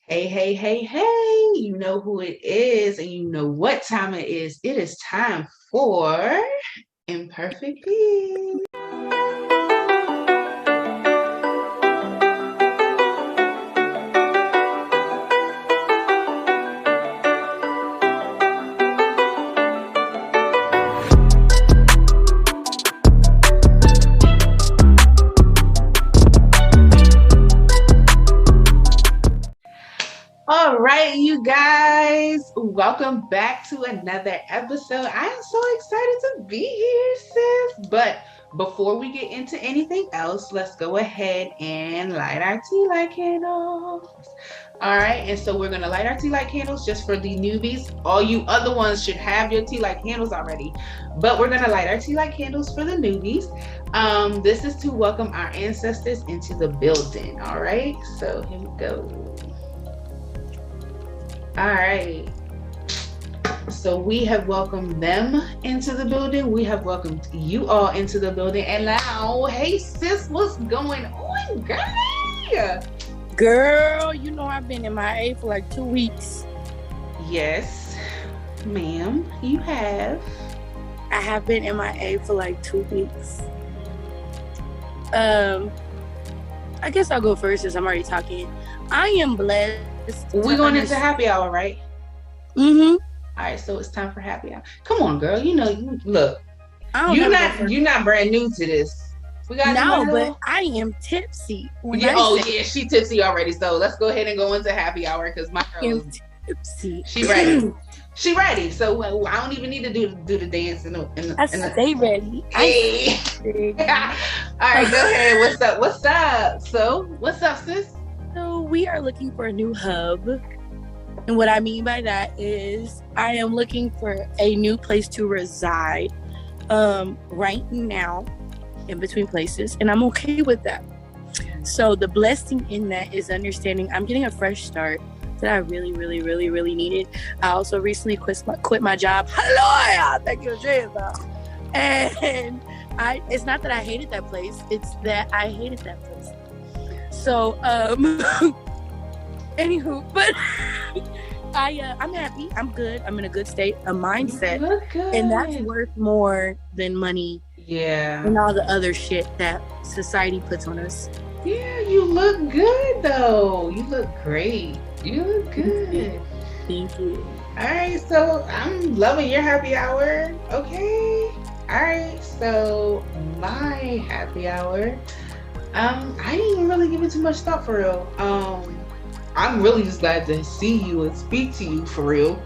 Hey, hey, hey, hey, you know who it is and you know what time it is. It is time for Imperfect Peace. All right, you guys, welcome back to another episode. I am so excited to be here, sis. But before we get into anything else, let's go ahead and light our tea light candles. All right, and so we're gonna light our tea light candles just for the newbies. All you other ones should have your tea light candles already, but we're gonna light our tea light candles for the newbies. This is to welcome our ancestors into the building. All right, so here we go. All right. So we have welcomed them into the building. We have welcomed you all into the building. And now, hey sis, what's going on, girl? Girl, you know I've been MIA for like 2 weeks. Yes, ma'am, you have. I have been MIA for like 2 weeks. I guess I'll go first since I'm already talking. I am blessed. We're going into happy hour, right? Mm-hmm. All right, so it's time for happy hour. Come on, girl. You know, look. You're not brand new to this. We got but I am tipsy. Yeah, she tipsy already. So let's go ahead and go into happy hour because my girl is tipsy. She ready. She ready. So I don't even need to do the dance. I stay ready. Hey. All right, go ahead. What's up? So what's up, sis? So we are looking for a new hub. And what I mean by that is I am looking for a new place to reside right now in between places. And I'm okay with that. So the blessing in that is understanding I'm getting a fresh start that I really, really, really, really needed. I also recently quit my job. Hallelujah! Thank you, Jesus. And it's not that I hated that place. It's that I hated that place. So, anywho, but I'm happy. I'm good. I'm in a good state, a mindset, and that's worth more than money. Yeah, and all the other shit that society puts on us. Yeah, you look good though. You look great. You look good. Thank you. All right, so I'm loving your happy hour. Okay. All right, so my happy hour. I didn't even really give it too much thought for real. I'm really just glad to see you and speak to you for real.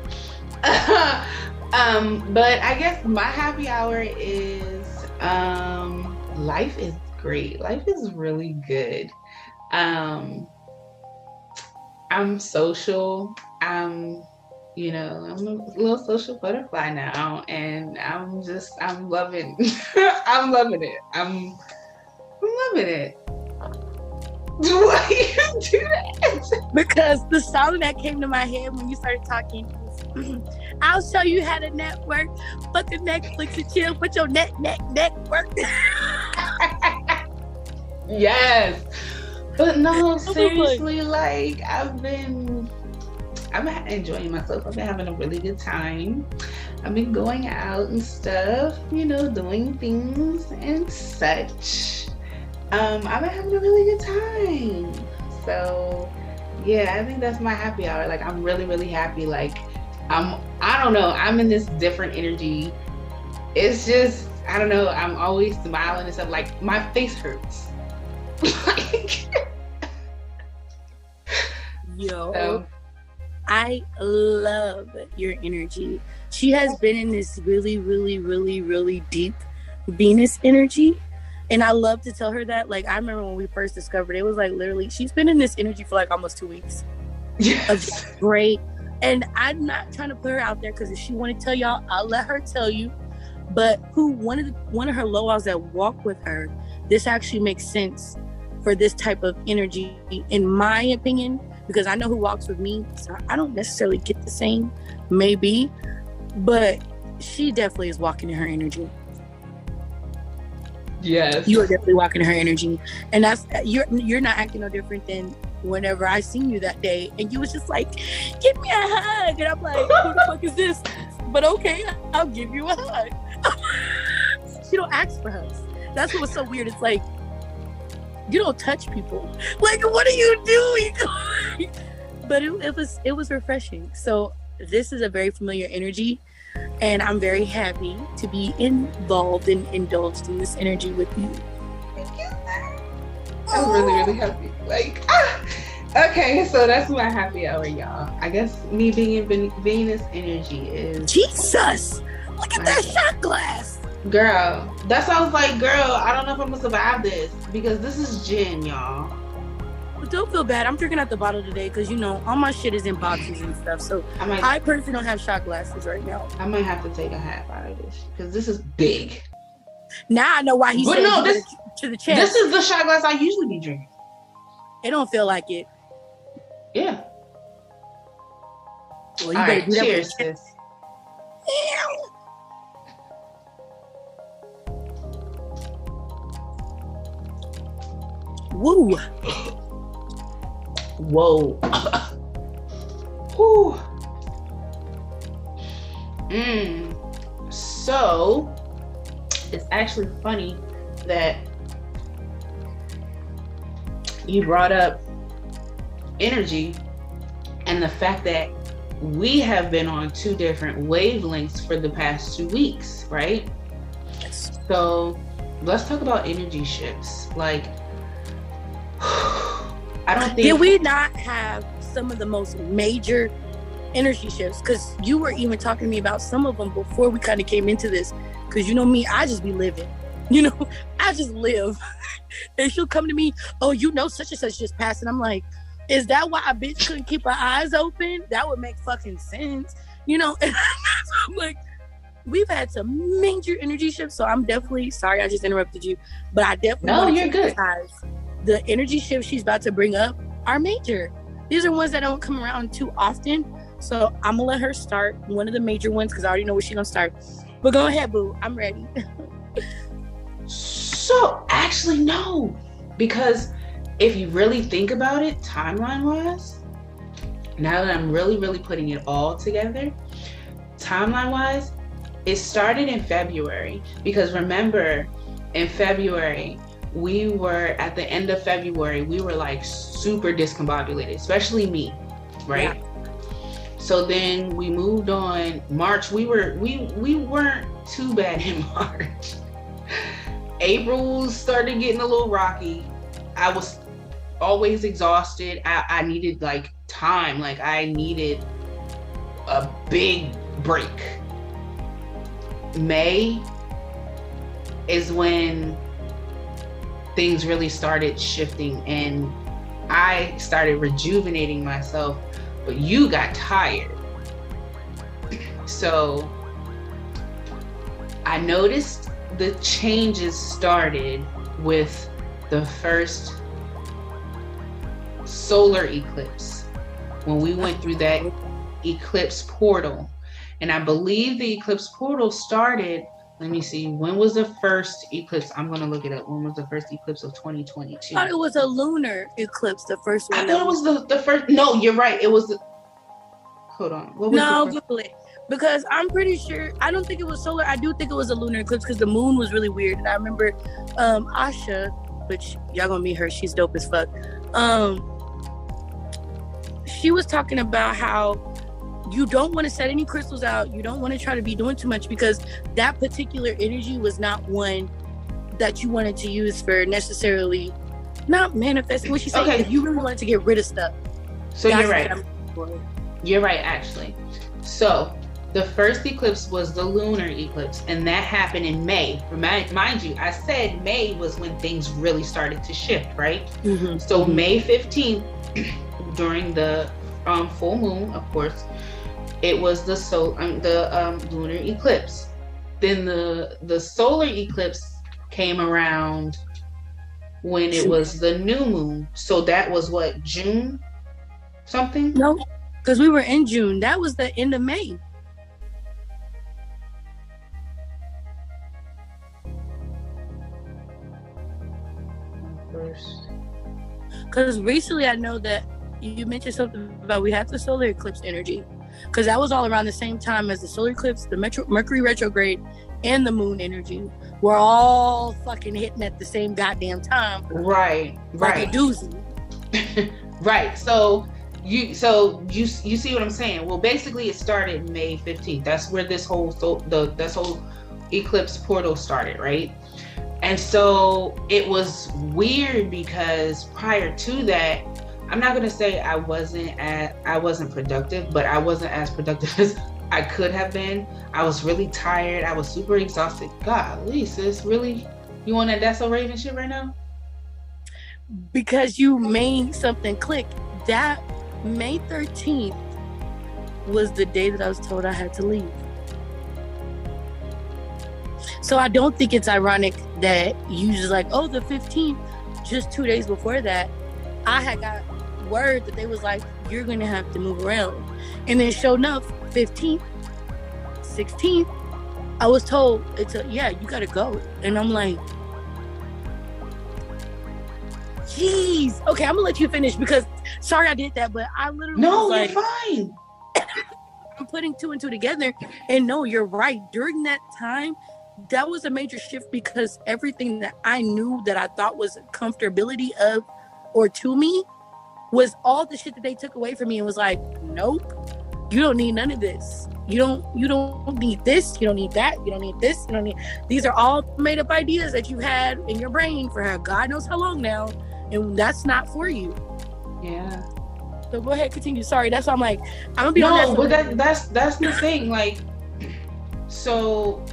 But I guess my happy hour is life is great. Life is really good. I'm social. I'm a little social butterfly now, and I'm loving I'm loving it. I'm loving it. Why you do that? Because the song that came to my head when you started talking is I'll show you how to network. Fucking Netflix and chill. Put your network. Yes. But no, seriously, like I'm enjoying myself. I've been having a really good time. I've been going out and stuff, doing things and such. I've been having a really good time. So yeah, I think that's my happy hour. Like I'm really, really happy. Like I don't know, I'm in this different energy. It's just, I don't know, I'm always smiling and stuff. Like my face hurts. Like yo, so. I love your energy. She has been in this really, really, really, really deep Venus energy. And I love to tell her that. Like, I remember when we first discovered it, was like literally, she's been in this energy for like almost 2 weeks. Yes. Great. And I'm not trying to put her out there because if she want to tell y'all, I'll let her tell you. But one of her low-outs that walk with her, this actually makes sense for this type of energy, in my opinion, because I know who walks with me. So I don't necessarily get the same, maybe. But she definitely is walking in her energy. Yes. You are definitely walking her energy, and that's you're not acting no different than whenever I seen you that day, and you was just like, "Give me a hug," and I'm like, "Who the fuck is this?" But okay, I'll give you a hug. She don't ask for hugs. That's what was so weird. It's like you don't touch people. Like, what are you doing? But it was refreshing. So this is a very familiar energy, and I'm very happy to be involved and indulged in this energy with you. Thank you. I'm really, really happy. Like, okay, so that's my happy hour, y'all. I guess me being in Venus energy is Jesus. Look at that shot glass. Girl, that's why I was like, girl, I don't know if I'm gonna survive this because this is gin, y'all. But don't feel bad. I'm drinking out the bottle today because, you know, all my shit is in boxes and stuff. So I personally don't have shot glasses right now. I might have to take a half out of this because this is big. Now I know why he said no, this, to the chest. This is the shot glass I usually be drinking. It don't feel like it. Yeah. Well, you better do that. Cheers, sis. Woo. Whoa. Whew. So it's actually funny that you brought up energy and the fact that we have been on 2 different wavelengths for the past 2 weeks, right? Yes. So let's talk about energy shifts. Like, I don't think... Did we not have some of the most major energy shifts? Because you were even talking to me about some of them before we kind of came into this. Because you know me, I just be living. You know, I just live. And she'll come to me, oh, you know, such and such just passed. And I'm like, is that why a bitch couldn't keep her eyes open? That would make fucking sense. You know, and I'm like, we've had some major energy shifts. So I'm definitely sorry I just interrupted you. But I definitely want to emphasize the energy shifts she's about to bring up are major. These are ones that don't come around too often. So I'm gonna let her start one of the major ones because I already know where she's gonna start. But go ahead, boo. I'm ready. So actually, no. Because if you really think about it, timeline-wise, now that I'm really, really putting it all together, timeline-wise, it started in February. Because remember, in February, we were at the end of February, we were like super discombobulated, especially me, right? Yeah. So then we moved on. March, we weren't too bad in March. April started getting a little rocky. I was always exhausted. I needed like time. Like I needed a big break. May is when things really started shifting and I started rejuvenating myself, but you got tired. So I noticed the changes started with the first solar eclipse when we went through that eclipse portal. And I believe the eclipse portal started, let me see, when was the first eclipse? I'm going to look it up. When was the first eclipse of 2022? I thought it was a lunar eclipse, the first one. I thought it was the first. No, you're right. It was the, hold on. What was no, Google it. Because I'm pretty sure, I don't think it was solar. I do think it was a lunar eclipse because the moon was really weird. And I remember Asha, which y'all gonna meet her. She's dope as fuck. She was talking about how you don't want to set any crystals out. You don't want to try to be doing too much because that particular energy was not one that you wanted to use for necessarily not manifesting. What she said, if you really wanted to get rid of stuff. So you're right. You're right, actually. So the first eclipse was the lunar eclipse, and that happened in May. Mind you, I said May was when things really started to shift, right? Mm-hmm. So May 15th, during the full moon, of course, it was the lunar eclipse. Then the solar eclipse came around when it was the new moon. So that was what, June something? No, because we were in June. That was the end of May. Because recently I know that you mentioned something about we had the solar eclipse energy. Because that was all around the same time as the solar eclipse, the Mercury retrograde, and the moon energy. We're all fucking hitting at the same goddamn time. Right. Like a doozy. Right. So you see what I'm saying? Well, basically it started May 15th. That's where this whole eclipse portal started, right? And so it was weird because prior to that, I'm not gonna say I wasn't productive, but I wasn't as productive as I could have been. I was really tired. I was super exhausted. Golly, sis, really? You on that That's So Raven shit right now? Because you made something click. That May 13th was the day that I was told I had to leave. So I don't think it's ironic that you just like, oh, the 15th, just 2 days before that, I had got word that they was like, you're going to have to move around. And then sure enough, 15th, 16th, I was told, yeah, you got to go. And I'm like, jeez. Okay, I'm going to let you finish because, sorry I did that, but I literally was like, you're fine. I'm putting two and two together. And no, you're right. During that time, that was a major shift because everything that I knew that I thought was comfortability of or to me was all the shit that they took away from me and was like, nope, you don't need none of this. You don't need this. You don't need that. You don't need this. You don't need. These are all made up ideas that you had in your brain for God knows how long now, and that's not for you. Yeah. So go ahead, continue. Sorry, that's why I'm like, I'm gonna be honest. No, but that's the thing. Like, so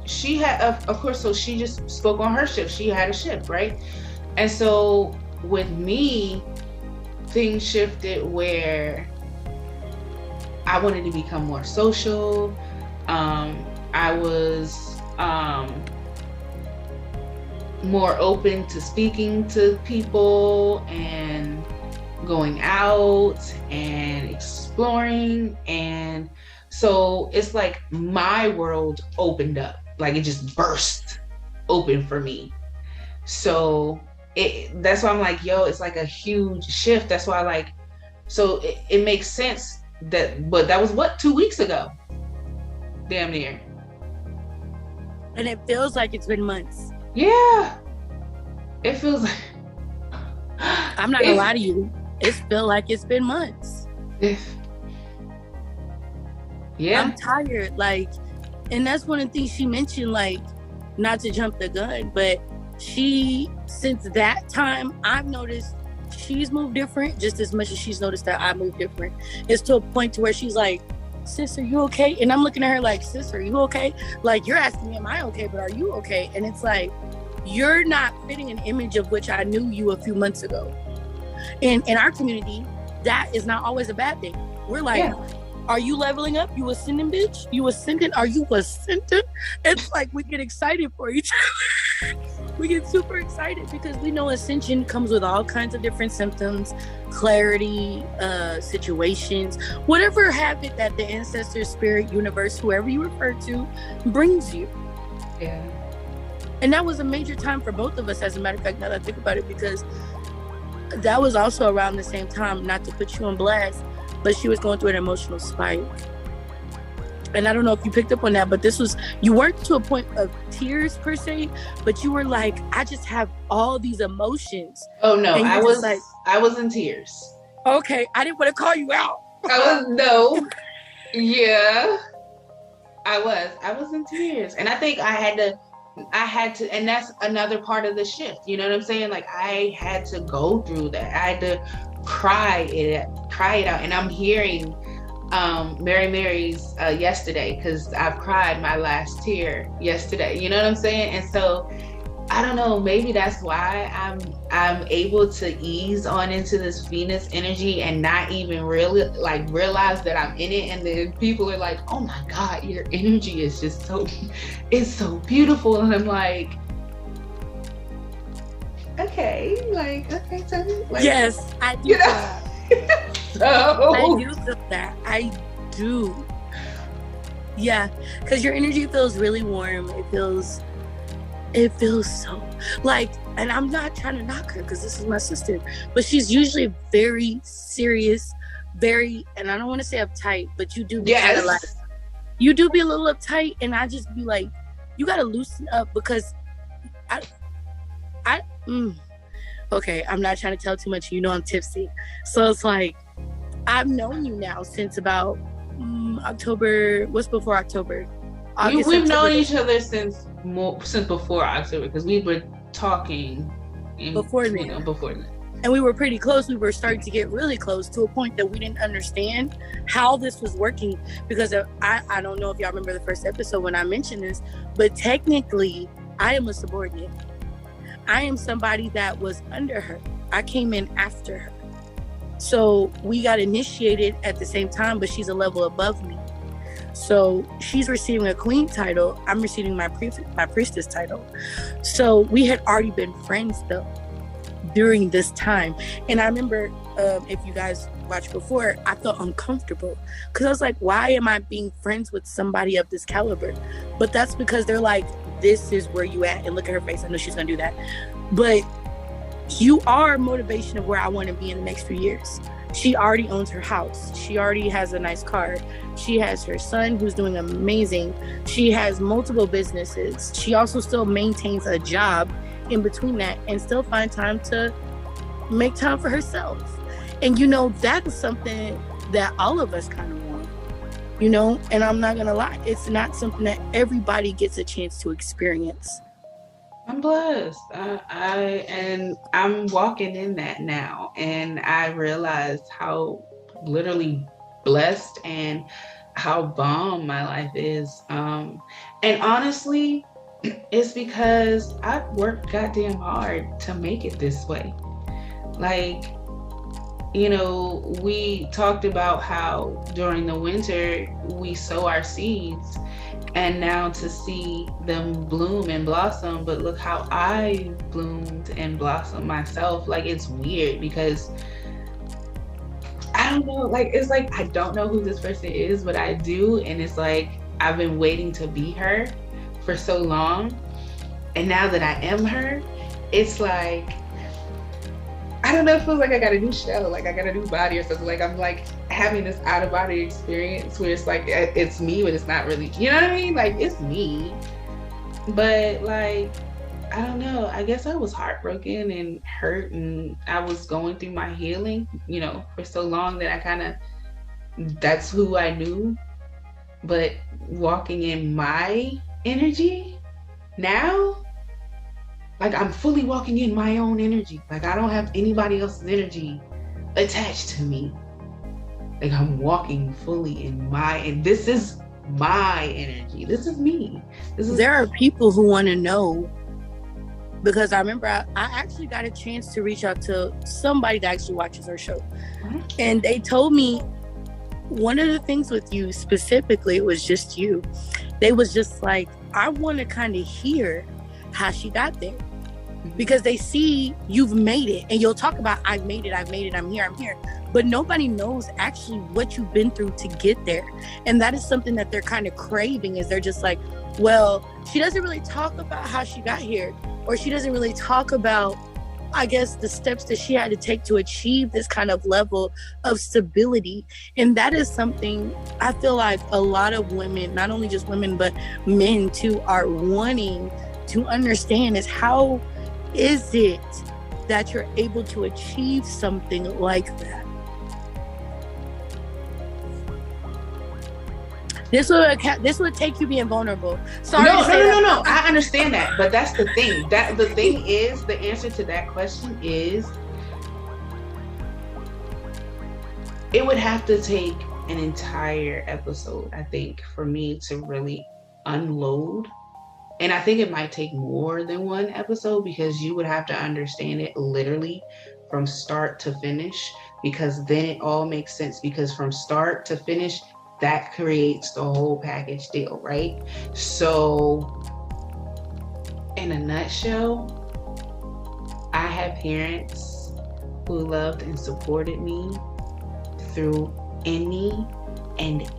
she had, of course. So she just spoke on her shift. She had a shift, right? And so with me, things shifted where I wanted to become more social. I was more open to speaking to people and going out and exploring. And so it's like my world opened up, like it just burst open for me. So that's why I'm like, yo, it's like a huge shift. That's why so it makes sense but that was what, 2 weeks ago? Damn near. And it feels like it's been months. Yeah. It feels like, I'm not gonna lie to you. It feels like it's been months. Yeah. I'm tired. And that's one of the things she mentioned, not to jump the gun, but since that time, I've noticed she's moved different just as much as she's noticed that I moved different. It's to a point to where she's like, sis, are you okay? And I'm looking at her like, sis, are you okay? Like, you're asking me, am I okay? But are you okay? And it's like, you're not fitting an image of which I knew you a few months ago. In our community, that is not always a bad thing. We're like, yeah. Are you leveling up? You ascending, bitch? You ascending? Are you ascending? It's like we get excited for each other. We get super excited because we know ascension comes with all kinds of different symptoms, clarity, situations, whatever habit that the ancestor, spirit, universe, whoever you refer to, brings you. Yeah. And that was a major time for both of us, as a matter of fact, now that I think about it, because that was also around the same time, not to put you on blast, but she was going through an emotional spike. And I don't know if you picked up on that, but you weren't to a point of tears per se, but you were like, I just have all these emotions. Oh no, I was in tears. Okay, I didn't want to call you out. Yeah, I was in tears. And I think I had to, and that's another part of the shift. You know what I'm saying? Like, I had to go through that. I had to cry it out. And I'm hearing Mary Mary's yesterday, because I've cried my last tear yesterday. You know what I'm saying? And so I don't know, maybe that's why I'm able to ease on into this Venus energy and not even really realize that I'm in it. And then people are like, oh my God, your energy is just it's so beautiful. And I'm like, okay, Toby. Yes, I do. You know? So I do feel that. I do. Yeah, because your energy feels really warm. It feels so and I'm not trying to knock her because this is my sister, but she's usually very serious, and I don't want to say uptight, but you do be kind of like, you do be a little uptight, and I just be like, you got to loosen up because okay, I'm not trying to tell too much. You know I'm tipsy. So it's like, I've known you now since about October. What's before October? August, we've known each other since before October because we were talking before then. And we were pretty close. We were starting to get really close to a point that we didn't understand how this was working because I don't know if y'all remember the first episode when I mentioned this, but technically I am a subordinate. I am somebody that was under her. I came in after her. So we got initiated at the same time, but she's a level above me. So she's receiving a queen title. I'm receiving my priestess title. So we had already been friends though during this time. And I remember if you guys watched before, I felt uncomfortable because I was like, why am I being friends with somebody of this caliber? But that's because they're like, this is where you at. And look at her face. I know she's gonna do that. But you are motivation of where I want to be in the next few years. She already owns her house. She already has a nice car. She has her son who's doing amazing. She has multiple businesses. She also still maintains a job in between that and still find time to make time for herself. And that is something that all of us kind of want, and I'm not gonna lie, it's not something that everybody gets a chance to experience. I'm blessed. I'm walking in that now, and I realized how literally blessed and how bomb my life is. And honestly, it's because I've worked goddamn hard to make it this way. Like, we talked about how during the winter we sow our seeds, and now to see them bloom and blossom, but look how I bloomed and blossomed myself. Like, it's weird because I don't know, like, it's like I don't know who this person is, but I do, and it's like I've been waiting to be her for so long, and now that I am her, it's like, I don't know, it feels like I got a new shell, like I got a new body or something. Like I'm like having this out of body experience where it's like it's me, but it's not really, you know what I mean? Like it's me, but like I don't know. I guess I was heartbroken and hurt, and I was going through my healing, for so long that I kind of, that's who I knew. But walking in my energy now, like I'm fully walking in my own energy. Like I don't have anybody else's energy attached to me. Like I'm walking fully in and this is my energy. This is me. There are people who want to know, because I remember I actually got a chance to reach out to somebody that actually watches our show. And they told me one of the things with you specifically, it was just you. They was just like, I want to kind of hear how she got there, because they see you've made it, and you'll talk about I've made it, I'm here, but nobody knows actually what you've been through to get there. And that is something that they're kind of craving, is they're just like, well, she doesn't really talk about how she got here, or she doesn't really talk about, I guess, the steps that she had to take to achieve this kind of level of stability. And that is something I feel like a lot of women, not only just women, but men too, are wanting to understand, is how is it that you're able to achieve something like that? This would take you being vulnerable. Sorry. No. I understand that, but that's the thing. That the thing is, the answer to that question is, it would have to take an entire episode, I think, for me to really unload. And I think it might take more than one episode, because you would have to understand it literally from start to finish, because then it all makes sense, because from start to finish, that creates the whole package deal, right? So in a nutshell, I have parents who loved and supported me through any and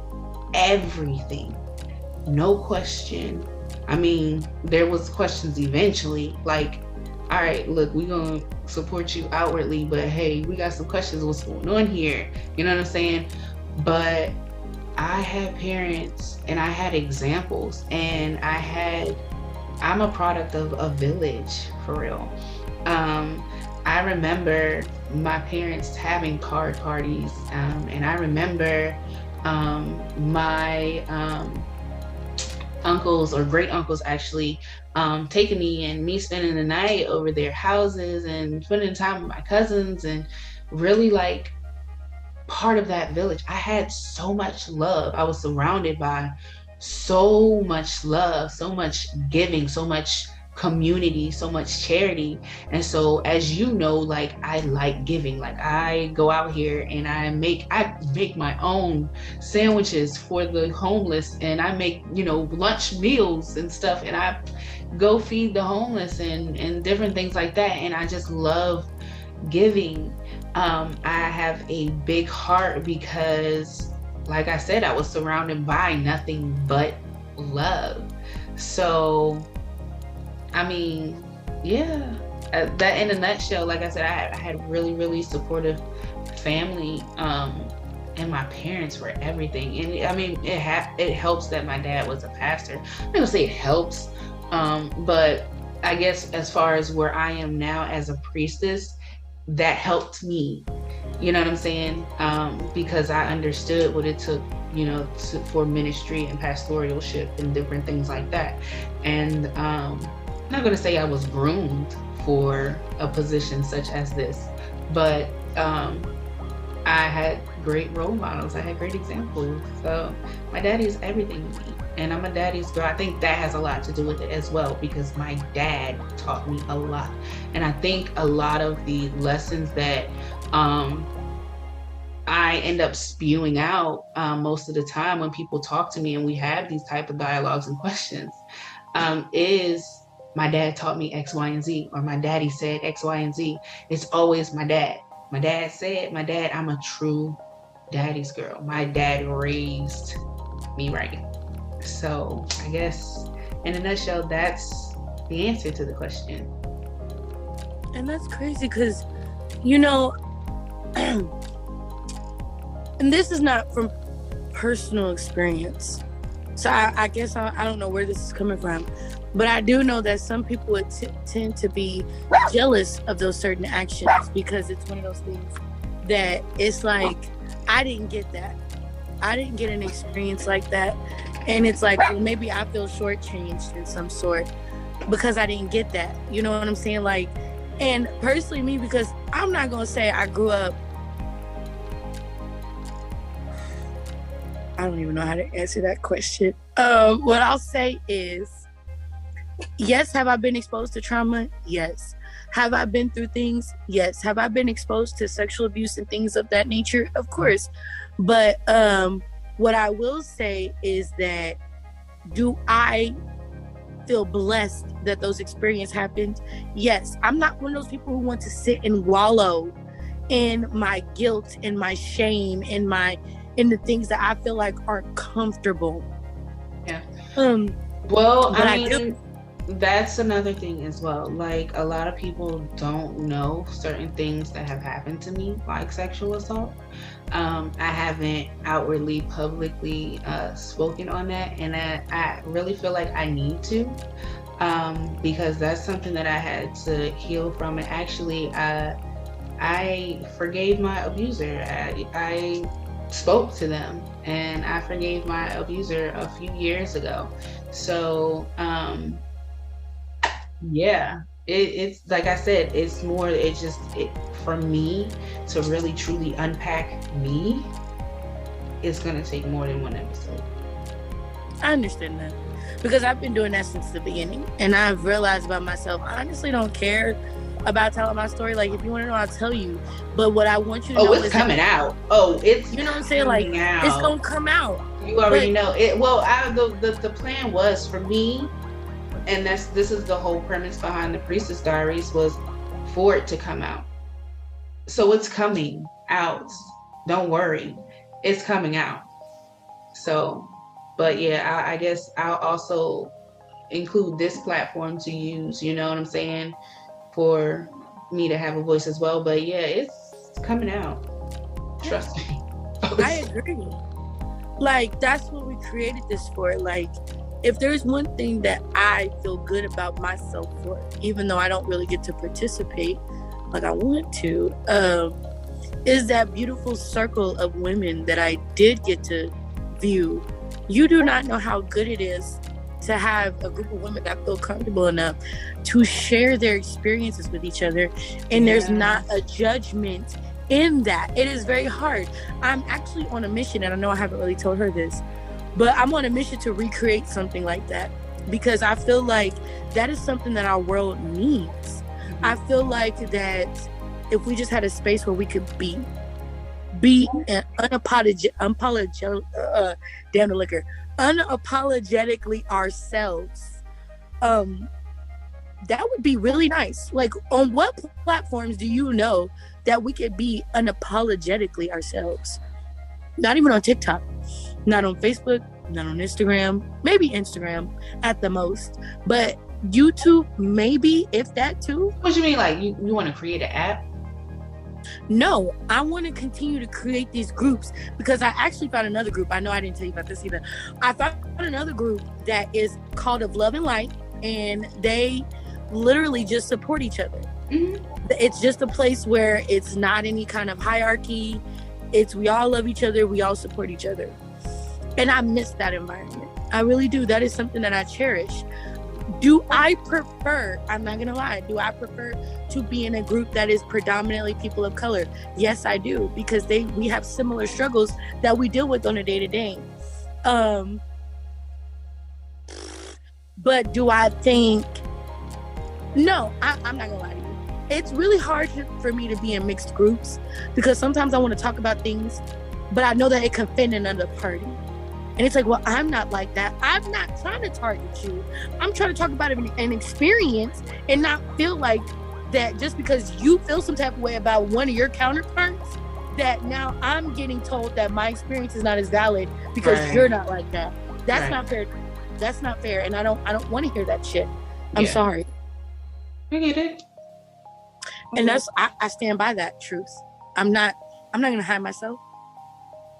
everything. No question. I mean, there was questions eventually, like all right, look, we're gonna support you outwardly, but hey, we got some questions. What's going on here? You know what I'm saying? But I had parents and I had examples, and I'm a product of a village for real. Um, I remember my parents having card parties, and I remember my uncles or great uncles actually taking me and me spending the night over their houses and spending time with my cousins and really like part of that village. I had so much love. I was surrounded by so much love, so much giving, so much community, so much charity. And so as you know, like I like giving. Like I go out here and I make my own sandwiches for the homeless, and I make, lunch meals and stuff, and I go feed the homeless and different things like that. And I just love giving. I have a big heart because, like I said, I was surrounded by nothing but love. So, I mean, yeah, that in a nutshell, like I said, I had really, really supportive family. And my parents were everything. And I mean, it helps that my dad was a pastor. I'm not gonna say it helps, but I guess as far as where I am now as a priestess, that helped me. You know what I'm saying? Because I understood what it took, for ministry and pastoralship and different things like that. And I'm not going to say I was groomed for a position such as this, but I had great role models. I had great examples. So my daddy is everything to me. And I'm a daddy's girl. I think that has a lot to do with it as well, because my dad taught me a lot. And I think a lot of the lessons that I end up spewing out most of the time when people talk to me and we have these type of dialogues and questions is my dad taught me X, Y, and Z, or my daddy said X, Y, and Z. It's always my dad. My dad said, I'm a true daddy's girl. My dad raised me right. So I guess in a nutshell, that's the answer to the question. And that's crazy because, and this is not from personal experience. So I guess I don't know where this is coming from, but I do know that some people would tend to be jealous of those certain actions because it's one of those things that it's like, I didn't get that. I didn't get an experience like that. And it's like, well, maybe I feel shortchanged in some sort because I didn't get that. You know what I'm saying? Like, and personally me, because I'm not going to say I grew up, I don't even know how to answer that question. What I'll say is, yes, have I been exposed to trauma? Yes. Have I been through things? Yes. Have I been exposed to sexual abuse and things of that nature? Of course. But what I will say is that, do I feel blessed that those experiences happened? Yes. I'm not one of those people who want to sit and wallow in my guilt and my shame and in the things that I feel like aren't comfortable. Yeah. Well, I mean, that's another thing as well. Like, a lot of people don't know certain things that have happened to me, like sexual assault. I haven't outwardly, publicly spoken on that, and I really feel like I need to, because that's something that I had to heal from. And actually, I forgave my abuser. I spoke to them, and I forgave my abuser a few years ago. So, yeah, it's like I said, it's more, for me to really truly unpack me, it's gonna take more than one episode. I understand that, because I've been doing that since the beginning, and I've realized about myself, I honestly don't care about telling my story. Like, if you want to know, I'll tell you. But what I want you to know is, it's coming out. Oh, it's, you know what I'm saying? Like, out. It's gonna come out. You already know it. Well, the plan was for me, and this is the whole premise behind the Priestess Diaries, was for it to come out. So it's coming out. Don't worry, it's coming out. So, but yeah, I guess I'll also include this platform to use. You know what I'm saying? for me to have a voice as well. But yeah, it's coming out. Trust me. I agree. Like, that's what we created this for. Like, if there's one thing that I feel good about myself for, even though I don't really get to participate like I want to, is that beautiful circle of women that I did get to view. You do not know how good it is to have a group of women that feel comfortable enough to share their experiences with each other, and there's not a judgment in that. It is very hard. I'm actually on a mission, and I know I haven't really told her this, but I'm on a mission to recreate something like that, because I feel like that is something that our world needs. I feel like that if we just had a space where we could be an unapologetically ourselves, that would be really nice. Like, on what platforms do you know that we could be unapologetically ourselves? Not even on TikTok, not on Facebook, not on Instagram, maybe Instagram at the most, but YouTube, maybe, if that too. What do you mean? Like, you want to create an app? No, I want to continue to create these groups, because I actually found another group. I know I didn't tell you about this either. I found another group that is called Of Love and Light, and they literally just support each other. Mm-hmm. It's just a place where it's not any kind of hierarchy. It's we all love each other, we all support each other. And I miss that environment. I really do. That is something that I cherish. Do I prefer, I'm not gonna lie, do I prefer to be in a group that is predominantly people of color? Yes, I do, because we have similar struggles that we deal with on a day-to-day. But do I think, no, I'm not gonna lie to you. It's really hard for me to be in mixed groups, because sometimes I want to talk about things, but I know that it can fit in another party. And it's like, well, I'm not like that. I'm not trying to target you. I'm trying to talk about an experience, and not feel like that just because you feel some type of way about one of your counterparts, that now I'm getting told that my experience is not as valid because you're not like that. That's not fair. That's not fair. And I don't want to hear that shit. I'm sorry. I get it. And that's, I stand by that truth. I'm not going to hide myself.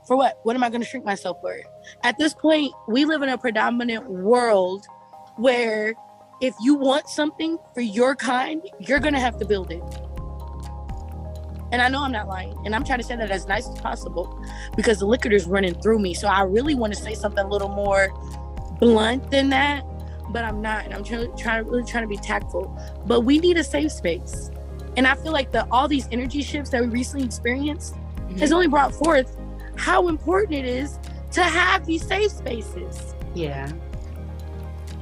For what? What am I going to shrink myself for? At this point, we live in a predominant world where if you want something for your kind, you're going to have to build it. And I know I'm not lying. And I'm trying to say that as nice as possible, because the liquor is running through me. So I really want to say something a little more blunt than that, but I'm not. And I'm really trying to be tactful. But we need a safe space. And I feel like all these energy shifts that we recently experienced has only brought forth how important it is to have these safe spaces. Yeah.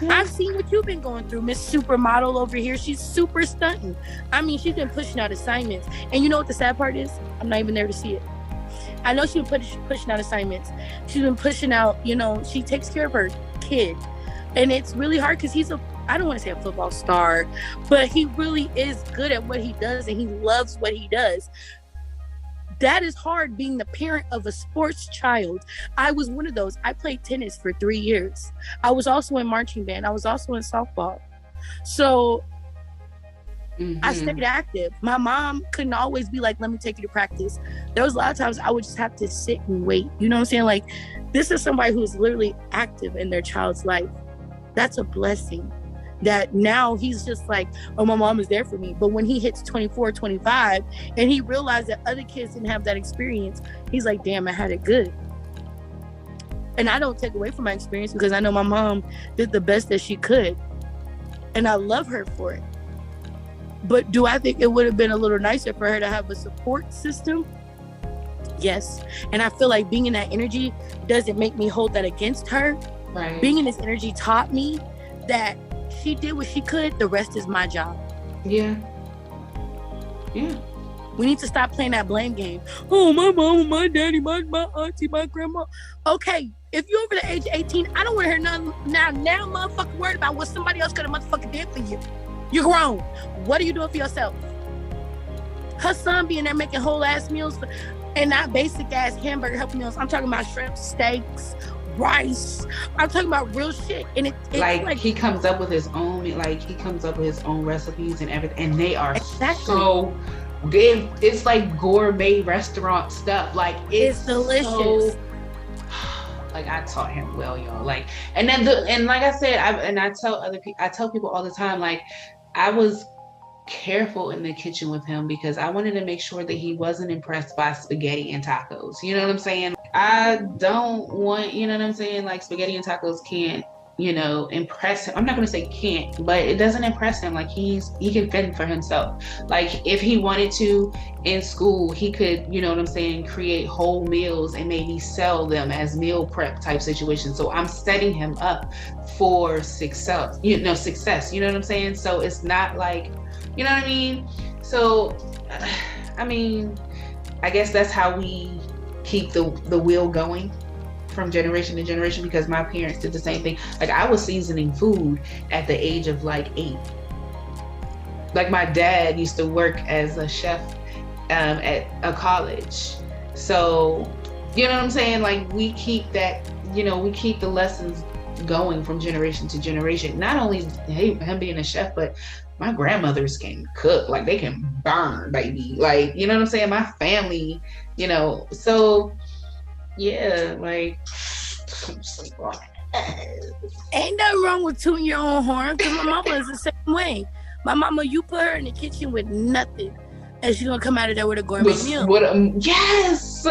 I've seen what you've been going through. Miss Supermodel over here, she's super stunting. I mean, she's been pushing out assignments. And you know what the sad part is? I'm not even there to see it. I know she's been pushing out assignments. She's been pushing out, she takes care of her kid. And it's really hard because I don't want to say a football star, but he really is good at what he does, and he loves what he does. That is hard, being the parent of a sports child. I was one of those. I played tennis for 3 years. I was also in marching band. I was also in softball. So I stayed active. My mom couldn't always be like, let me take you to practice. There was a lot of times I would just have to sit and wait. You know what I'm saying? Like, this is somebody who's literally active in their child's life. That's a blessing. That now he's just like, oh, my mom is there for me. But when he hits 24, 25, and he realized that other kids didn't have that experience, he's like, damn, I had it good. And I don't take away from my experience, because I know my mom did the best that she could. And I love her for it. But do I think it would have been a little nicer for her to have a support system? Yes. And I feel like being in that energy doesn't make me hold that against her. Right. Being in this energy taught me that she did what she could. The rest is my job. Yeah. Yeah. We need to stop playing that blame game. Oh, my mom, my daddy, my auntie, my grandma. Okay, if you're over the age of 18, I don't want to hear nothing now motherfucking worried about what somebody else could have motherfucking did for you. You're grown. What are you doing for yourself? Her son being there making whole ass meals and not basic ass hamburger helping meals. I'm talking about shrimp, steaks, rice. I'm talking about real shit. And it's like he comes up with his own, recipes and everything, and they are so good. It's like gourmet restaurant stuff. Like it's delicious. So, like I taught him well, y'all. Like, and then like I said, I tell people all the time, like I was careful in the kitchen with him because I wanted to make sure that he wasn't impressed by spaghetti and tacos. You know what I'm saying? I don't want, you know what I'm saying? Like spaghetti and tacos can't, impress him. I'm not going to say can't, but it doesn't impress him. Like he can fend for himself. Like if he wanted to in school, he could, you know what I'm saying, create whole meals and maybe sell them as meal prep type situations. So I'm setting him up for success, you know what I'm saying? So it's not like, you know what I mean? So, I mean, I guess that's how we keep the wheel going from generation to generation, because my parents did the same thing. Like I was seasoning food at the age of like 8. Like my dad used to work as a chef at a college. So, you know what I'm saying? Like we keep that, we keep the lessons going from generation to generation. Not only him being a chef, but my grandmothers can cook. Like they can burn, baby. Like, you know what I'm saying? My family, so yeah, like ain't nothing wrong with tooting your own horn, because my mama is the same way. My mama, you put her in the kitchen with nothing and she's gonna come out of there with a gourmet meal. Yes.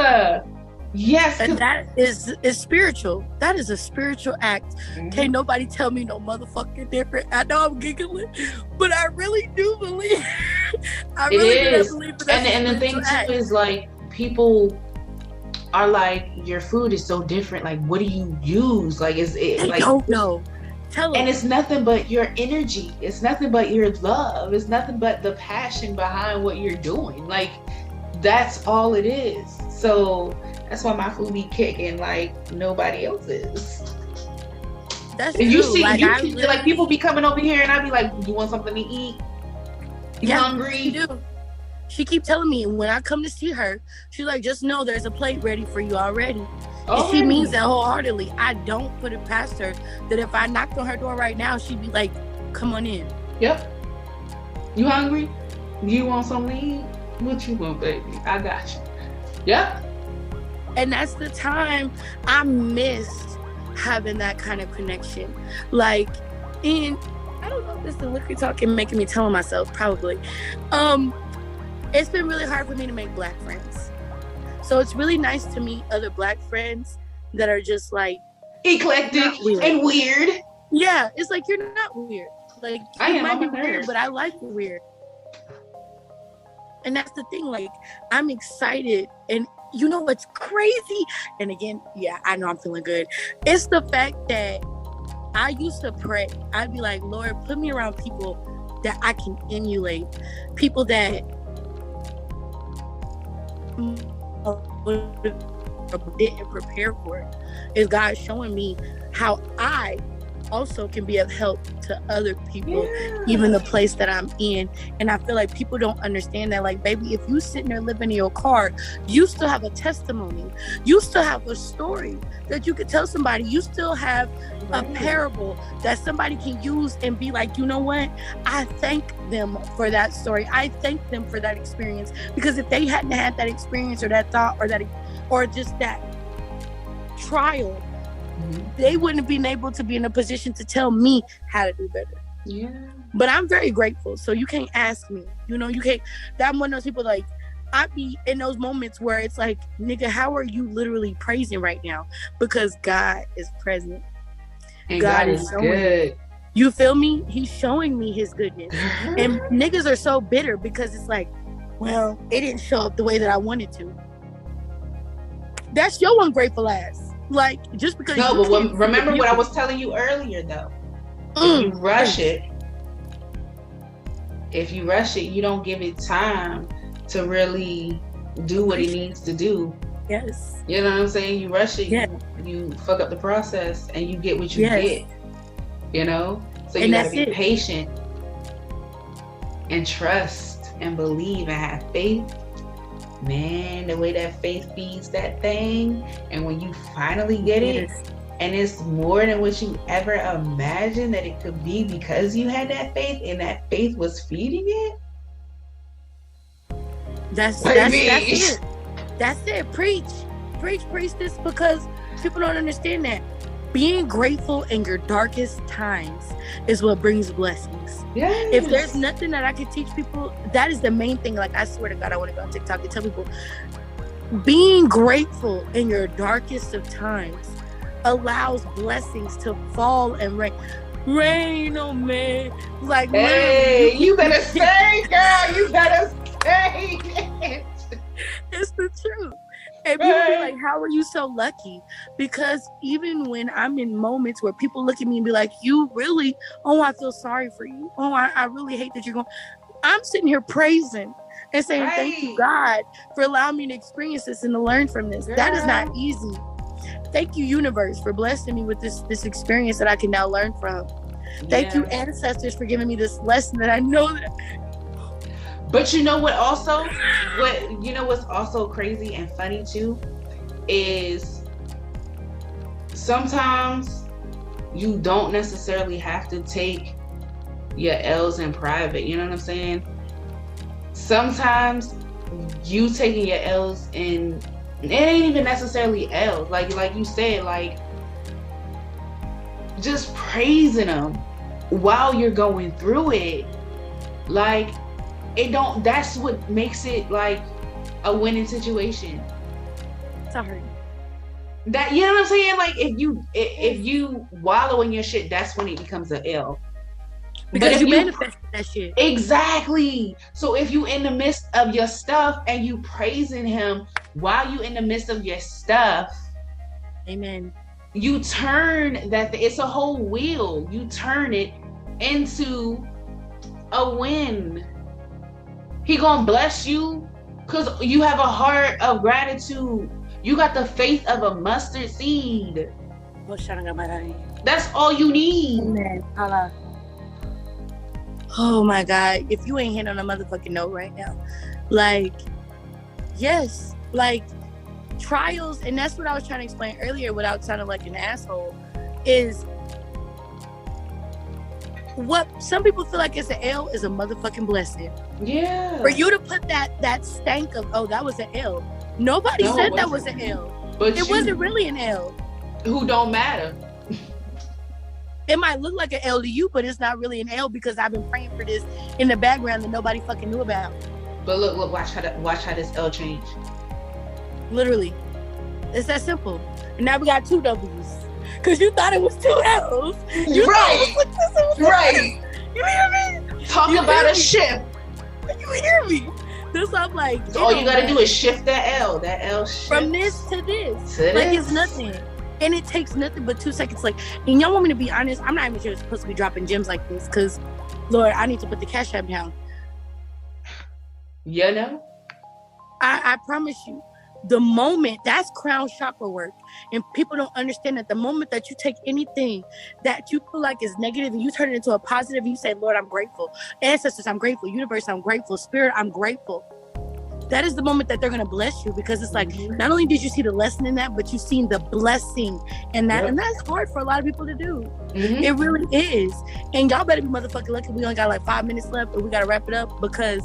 Yes. And that is spiritual. That is a spiritual act. Mm-hmm. Can't nobody tell me no motherfucking different. I know I'm giggling, but I really do believe. I really do believe that. And the thing too is like people are like, your food is so different. Like, what do you use? Like, I don't know. Tell them. And it's nothing but your energy. It's nothing but your love. It's nothing but the passion behind what you're doing. Like, that's all it is. So that's why my food be kicking like nobody else's. That's and true. You see, like people be coming over here, and I be like, "You want something to eat? You hungry?" She do. She keep telling me when I come to see her, she's like, "Just know there's a plate ready for you already." And she means that wholeheartedly. I don't put it past her that if I knocked on her door right now, she'd be like, "Come on in." Yep. You hungry? You want something to eat? What you want, baby? I got you. Yep. And that's the time I missed having that kind of connection. Like, and I don't know if this is the liquor talking making me tell myself, probably. It's been really hard for me to make Black friends. So it's really nice to meet other Black friends that are just like eclectic and weird. Yeah, it's like you're not weird. Like you might be weird, but I like weird. And that's the thing. Like I'm excited, and you know what's crazy? And again, yeah, I know I'm feeling good. It's the fact that I used to pray. I'd be like, Lord, put me around people that I can emulate, people that didn't prepare for it. Is God showing me how I also can be of help to other people, even the place that I'm in. And I feel like people don't understand that. Like, baby, if you sitting there living in your car, you still have a testimony. You still have a story that you could tell somebody. You still have a parable that somebody can use and be like, you know what? I thank them for that story. I thank them for that experience, because if they hadn't had that experience or that thought or just that trial, they wouldn't have been able to be in a position to tell me how to do better. Yeah. But I'm very grateful. So you can't ask me. You know, you can't. I'm one of those people, like, I be in those moments where it's like, nigga, how are you literally praising right now? Because God is present. And God is good. You feel me? He's showing me his goodness. And niggas are so bitter because it's like, well, it didn't show up the way that I wanted to. That's your ungrateful ass. Like, just because remember what I was telling you earlier, though. If you rush it, you don't give it time to really do what it needs to do. Yes. You know what I'm saying? You rush it, you fuck up the process, and you get what you get. You know? So you gotta be patient and trust and believe and have faith. Man, the way that faith feeds that thing, and when you finally get it, and it's more than what you ever imagined that it could be because you had that faith and that faith was feeding it. That's it. That's it. Preach, priestess, because people don't understand that. Being grateful in your darkest times is what brings blessings. Yes. If there's nothing that I can teach people, that is the main thing. Like, I swear to God, I want to go on TikTok and tell people, being grateful in your darkest of times allows blessings to fall and rain on me. Like, hey, you better say, girl, you better say it. It's the truth. And people be like, how are you so lucky? Because even when I'm in moments where people look at me and be like, you really, oh, I feel sorry for you. Oh, I really hate that you're going. I'm sitting here praising and saying, thank you, God, for allowing me to experience this and to learn from this. Girl. That is not easy. Thank you, universe, for blessing me with this experience that I can now learn from. Thank you, ancestors, for giving me this lesson that I know that. But you know what also, what's also crazy and funny too, is sometimes you don't necessarily have to take your L's in private, you know what I'm saying? Sometimes you taking your L's in, it ain't even necessarily L's, like you said, like just praising them while you're going through it, like that's what makes it like a winning situation. Sorry. That, you know what I'm saying? Like if you wallow in your shit, that's when it becomes an L. Because you manifested that shit. Exactly. So if you in the midst of your stuff and you praising him while you in the midst of your stuff, amen, you turn that, it's a whole wheel. You turn it into a win. He gonna bless you because you have a heart of gratitude. You got the faith of a mustard seed. That's all you need. Amen. Oh my God. If you ain't hitting on a motherfucking note right now, like, yes, like trials, and that's what I was trying to explain earlier without sounding like an asshole, is what some people feel like it's an L is a motherfucking blessing. Yeah. For you to put that stank of, oh, that was an L. Nobody said that was an L. But it wasn't really an L. Who don't matter. It might look like an L to you, but it's not really an L because I've been praying for this in the background that nobody fucking knew about. But look, watch how this L change. Literally. It's that simple. And now we got 2 W's. Because you thought it was 2 L's. Right. Right. You hear me? Talk about a shift. You hear me? That's why I'm like, all you gotta do is shift that L shift. From this to this. It's nothing. And it takes nothing but 2 seconds. Like, and y'all want me to be honest, I'm not even sure it's supposed to be dropping gems like this because, Lord, I need to put the Cash App down. You know? I promise you, the moment, that's crown chakra work. And people don't understand that the moment that you take anything that you feel like is negative and you turn it into a positive, and you say, Lord, I'm grateful. Ancestors, I'm grateful. Universe, I'm grateful. Spirit, I'm grateful. That is the moment that they're going to bless you, because it's like, not only did you see the lesson in that, but you've seen the blessing in that. Yep. And that's hard for a lot of people to do. Mm-hmm. It really is. And y'all better be motherfucking lucky. We only got like 5 minutes left, and we got to wrap it up, because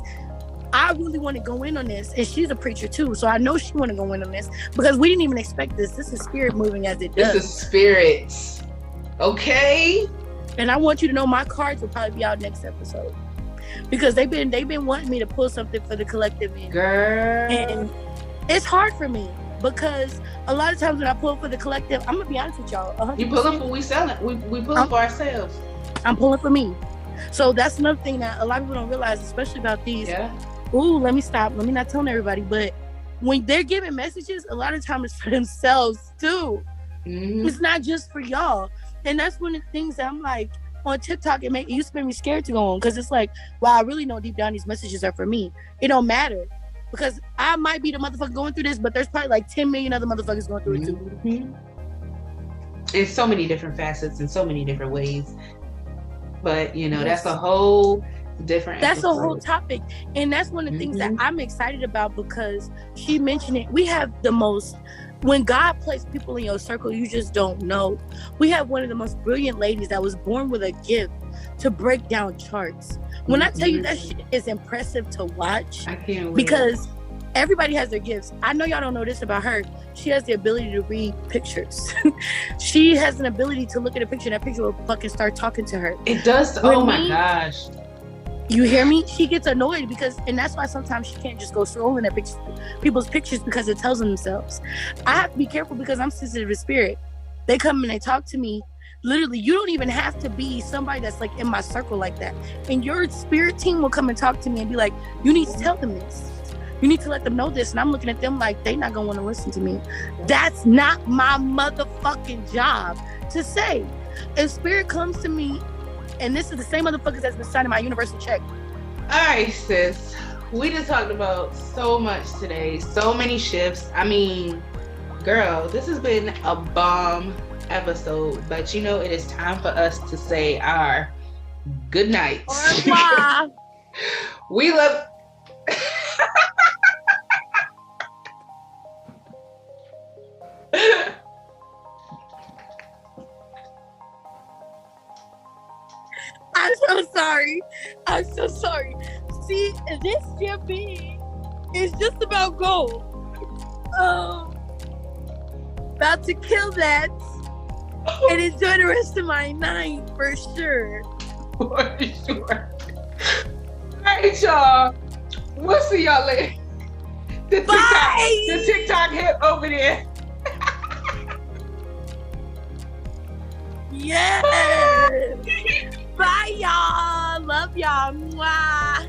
I really want to go in on this. And she's a preacher too, so I know she want to go in on this, because we didn't even expect this. This is spirit moving as it does. This is spirit. Okay. And I want you to know my cards will probably be out next episode, because they've been wanting me to pull something for the collective in. Girl. And it's hard for me, because a lot of times when I pull for the collective, I'm gonna be honest with y'all, 100%. You pulling for we selling. We pulling for ourselves. I'm pulling for me. So that's another thing that a lot of people don't realize, especially about these. Yeah. Ooh, let me stop. Let me not tell everybody, but when they're giving messages, a lot of times it's for themselves too. Mm-hmm. It's not just for y'all. And that's one of the things that I'm like, on TikTok, it used to make me scared to go on, because it's like, wow, I really know deep down these messages are for me. It don't matter, because I might be the motherfucker going through this, but there's probably like 10 million other motherfuckers going through it too. Mm-hmm. In so many different facets, in so many different ways. But that's a whole different That's a whole topic. And that's one of the things that I'm excited about, because she mentioned it. We have the most when God placed people in your circle, you just don't know. We have one of the most brilliant ladies that was born with a gift to break down charts. When I tell you that shit is impressive to watch, I can't wait. Because everybody has their gifts. I know y'all don't know this about her. She has the ability to read pictures. She has an ability to look at a picture and that picture will fucking start talking to her. It does. Oh my gosh. You hear me? She gets annoyed because, and that's why sometimes she can't just go scrolling at people's pictures because it tells them themselves. I have to be careful because I'm sensitive to spirit. They come and they talk to me. Literally, you don't even have to be somebody that's like in my circle like that. And your spirit team will come and talk to me and be like, you need to tell them this. You need to let them know this. And I'm looking at them like they not gonna want to listen to me. That's not my motherfucking job to say. If spirit comes to me, and this is the same motherfuckers that's been signing my universal check. All right, sis. We just talked about so much today. So many shifts. I mean, girl, this has been a bomb episode. But you know, it is time for us to say our good nights. We love... I'm so sorry. See, this GMB is just about gold. About to kill that and enjoy the rest of my night for sure. For sure. All right, y'all. We'll see y'all later. The TikTok hit over there. Yeah. Bye, y'all. Love y'all. Mwah.